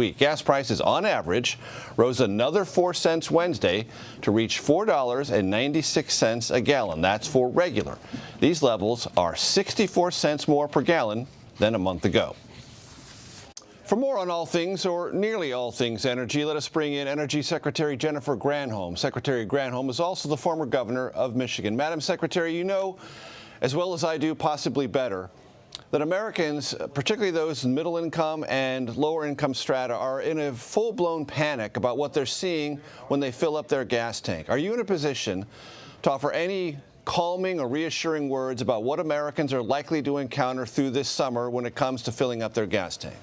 week. Gas prices, on average, rose another 4 cents Wednesday to reach $4.96 a gallon. That's for regular. These levels are 64 cents more per gallon than a month ago. For more on all things, or nearly all things energy, let us bring in Energy Secretary Jennifer Granholm. Secretary Granholm is also the former governor of Michigan. Madam Secretary, you know as well as I do, possibly better, that Americans, particularly those in middle income and lower income strata, are in a full-blown panic about what they're seeing when they fill up their gas tank. Are you in a position to offer any calming or reassuring words about what Americans are likely to encounter through this summer when it comes to filling up their gas tank?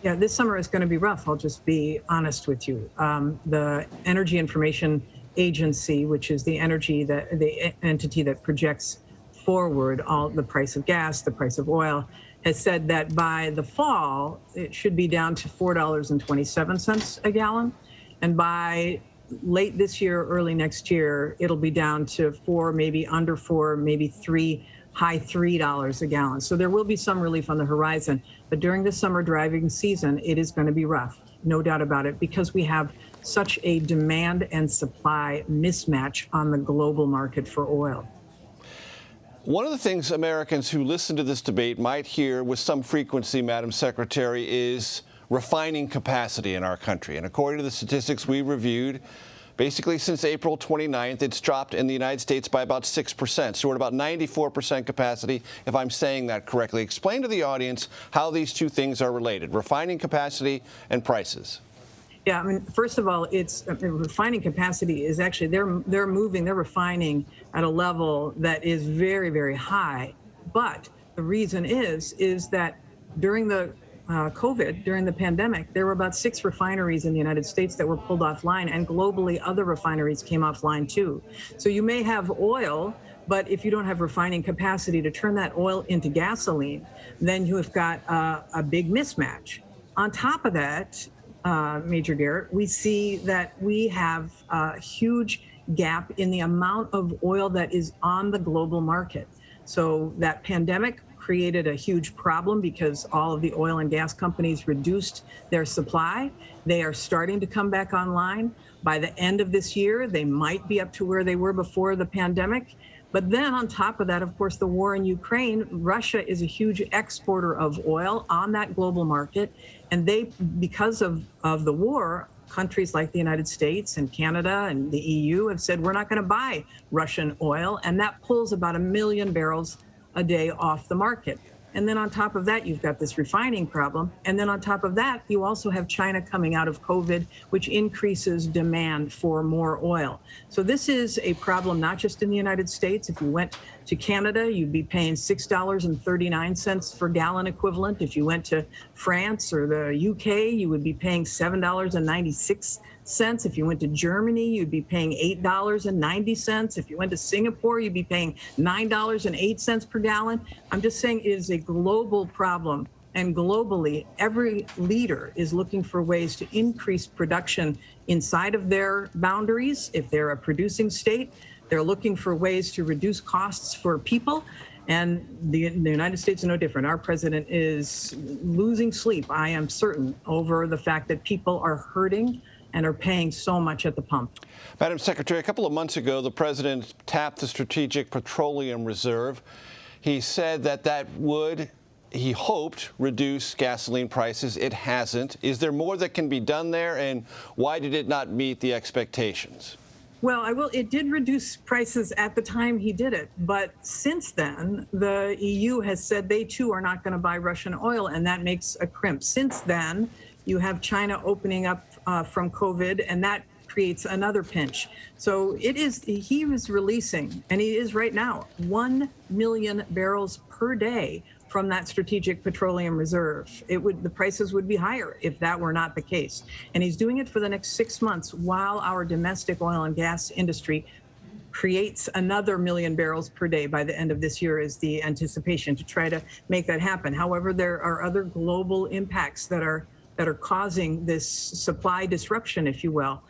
Yeah, this summer is going to be rough. I'll just be honest with you. The Energy Information Agency, which is the entity that projects forward all the price of gas, the price of oil, has said that by the fall, it should be down to $4.27 a gallon. And by late this year, early next year, it'll be down to $4, maybe under $4, maybe $3, high $3 a gallon. So there will be some relief on the horizon. But during the summer driving season, it is going to be rough, no doubt about it, because we have such a demand and supply mismatch on the global market for oil. One of the things Americans who listen to this debate might hear with some frequency, Madam Secretary, is refining capacity in our country. And according to the statistics we reviewed, basically since April 29th, it's dropped in the United States by about 6%. So we're at about 94% capacity, if I'm saying that correctly. Explain to the audience how these two things are related, refining capacity and prices. Yeah, I mean, first of all, it's refining capacity is actually, they're refining at a level that is very, very high. But the reason is that during the COVID, during the pandemic, there were about 6 refineries in the United States that were pulled offline, and globally other refineries came offline too. So you may have oil, but if you don't have refining capacity to turn that oil into gasoline, then you have got a big mismatch. On top of that, Major Garrett, we see that we have a huge gap in the amount of oil that is on the global market. So that pandemic created a huge problem because all of the oil and gas companies reduced their supply. They are starting to come back online. By the end of this year, they might be up to where they were before the pandemic. But then on top of that, of course, the war in Ukraine, Russia is a huge exporter of oil on that global market. And they, because of the war, countries like the United States and Canada and the EU have said, we're not going to buy Russian oil. And that pulls about 1 million barrels a day off the market. And then on top of that, you've got this refining problem. And then on top of that, you also have China coming out of COVID, which increases demand for more oil. So this is a problem not just in the United States. If you went to Canada, you'd be paying $6.39 per gallon equivalent. If you went to France or the UK, you would be paying $7.96. If you went to Germany, you'd be paying $8.90. If you went to Singapore, you'd be paying $9.08 per gallon. I'm just saying it is a global problem. And globally, every leader is looking for ways to increase production inside of their boundaries. If they're a producing state, they're looking for ways to reduce costs for people. And the United States is no different. Our president is losing sleep, I am certain, over the fact that people are hurting and are paying so much at the pump. Madam Secretary, a couple of months ago, the president tapped the Strategic Petroleum Reserve. He said that would, he hoped, reduce gasoline prices. It hasn't. Is there more that can be done there, and why did it not meet the expectations? Well, it did reduce prices at the time he did it. But since then, the EU has said they too are not going to buy Russian oil, and that makes a crimp. Since then, you have China opening up from COVID, and that creates another pinch. So he was releasing, and he is right now, 1 million barrels per day from that Strategic Petroleum Reserve. The prices would be higher if that were not the case. And he's doing it for the next 6 months while our domestic oil and gas industry creates another 1 million barrels per day by the end of this year is the anticipation to try to make that happen. However, there are other global impacts that are causing this supply disruption, if you will,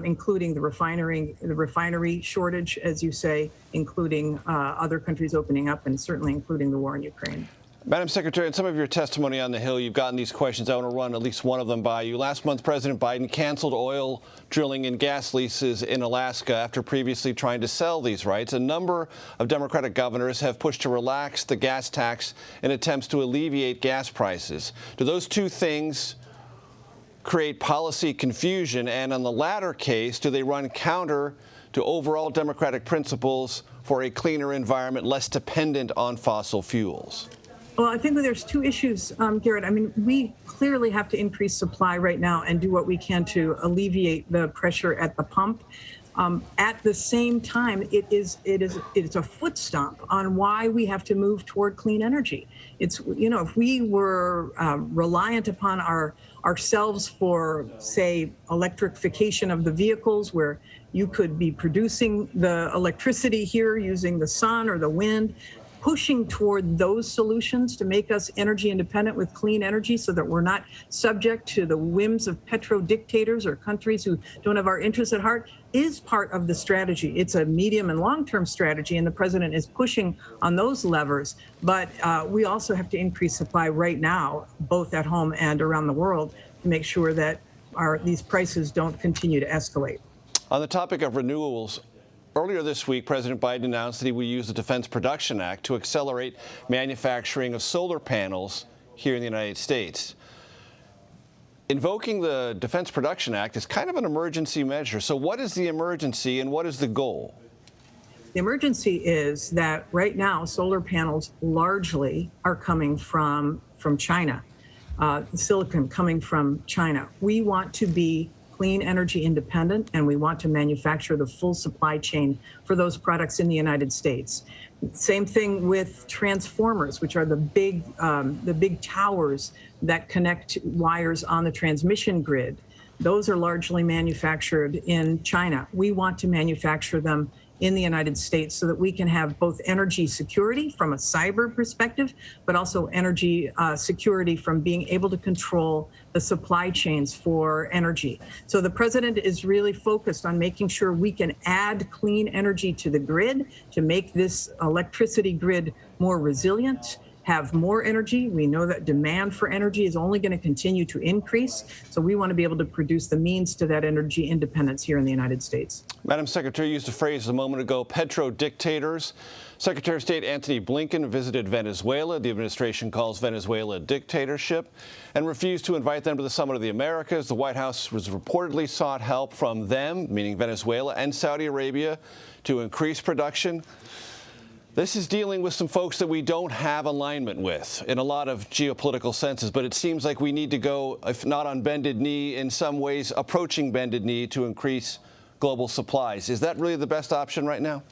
including the refinery shortage, as you say, including other countries opening up, and certainly including the war in Ukraine. Madam Secretary, in some of your testimony on the Hill, you've gotten these questions. I want to run at least one of them by you. Last month, President Biden canceled oil drilling and gas leases in Alaska after previously trying to sell these rights. A number of Democratic governors have pushed to relax the gas tax in attempts to alleviate gas prices. Do those two things create policy confusion? And on the latter case, do they run counter to overall Democratic principles for a cleaner environment, less dependent on fossil fuels? Well, I think that there's two issues, Garrett. I mean, we clearly have to increase supply right now and do what we can to alleviate the pressure at the pump. At the same time, it's a foot stomp on why we have to move toward clean energy. It's, you know, if we were reliant upon ourselves for, say, electrification of the vehicles, where you could be producing the electricity here using the sun or the wind, pushing toward those solutions to make us energy independent with clean energy so that we're not subject to the whims of petro dictators or countries who don't have our interests at heart, is part of the strategy. It's a medium and long-term strategy, and the president is pushing on those levers. But we also have to increase supply right now, both at home and around the world, to make sure that these prices don't continue to escalate. On the topic of renewables, earlier this week, President Biden announced that he would use the Defense Production Act to accelerate manufacturing of solar panels here in the United States. Invoking the Defense Production Act is kind of an emergency measure. So what is the emergency and what is the goal? The emergency is that right now, solar panels largely are coming from China, silicon coming from China. We want to be clean energy independent, and we want to manufacture the full supply chain for those products in the United States. Same thing with transformers, which are the big towers that connect wires on the transmission grid. Those are largely manufactured in China. We want to manufacture them in the United States so that we can have both energy security from a cyber perspective, but also energy security from being able to control the supply chains for energy. So the president is really focused on making sure we can add clean energy to the grid to make this electricity grid more resilient, have more energy. We know that demand for energy is only going to continue to increase. So we want to be able to produce the means to that energy independence here in the United States. Madam Secretary used a phrase a moment ago, petro-dictators. Secretary of State Antony Blinken visited Venezuela. The administration calls Venezuela a dictatorship and refused to invite them to the Summit of the Americas. The White House was reportedly sought help from them, meaning Venezuela and Saudi Arabia, to increase production. This is dealing with some folks that we don't have alignment with in a lot of geopolitical senses, but it seems like we need to go, if not on bended knee, in some ways approaching bended knee to increase global supplies. Is that really the best option right now?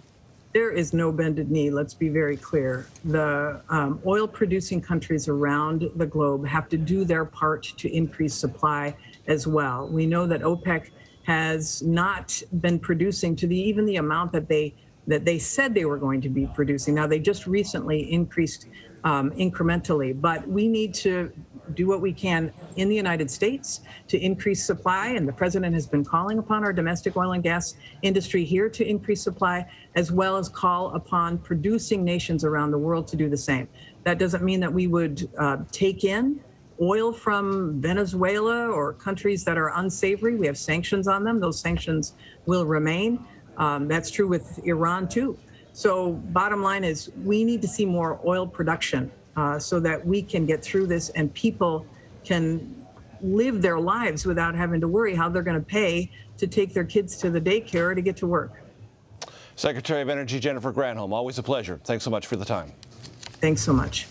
There is no bended knee, let's be very clear. The oil-producing countries around the globe have to do their part to increase supply as well. We know that OPEC has not been producing to even the amount that they said they were going to be producing. Now, they just recently increased incrementally, but we need to do what we can in the United States to increase supply, and the president has been calling upon our domestic oil and gas industry here to increase supply, as well as call upon producing nations around the world to do the same. That doesn't mean that we would take in oil from Venezuela or countries that are unsavory. We have sanctions on them. Those sanctions will remain. That's true with Iran, too. So bottom line is we need to see more oil production so that we can get through this and people can live their lives without having to worry how they're going to pay to take their kids to the daycare or to get to work. Secretary of Energy Jennifer Granholm, always a pleasure. Thanks so much for the time. Thanks so much.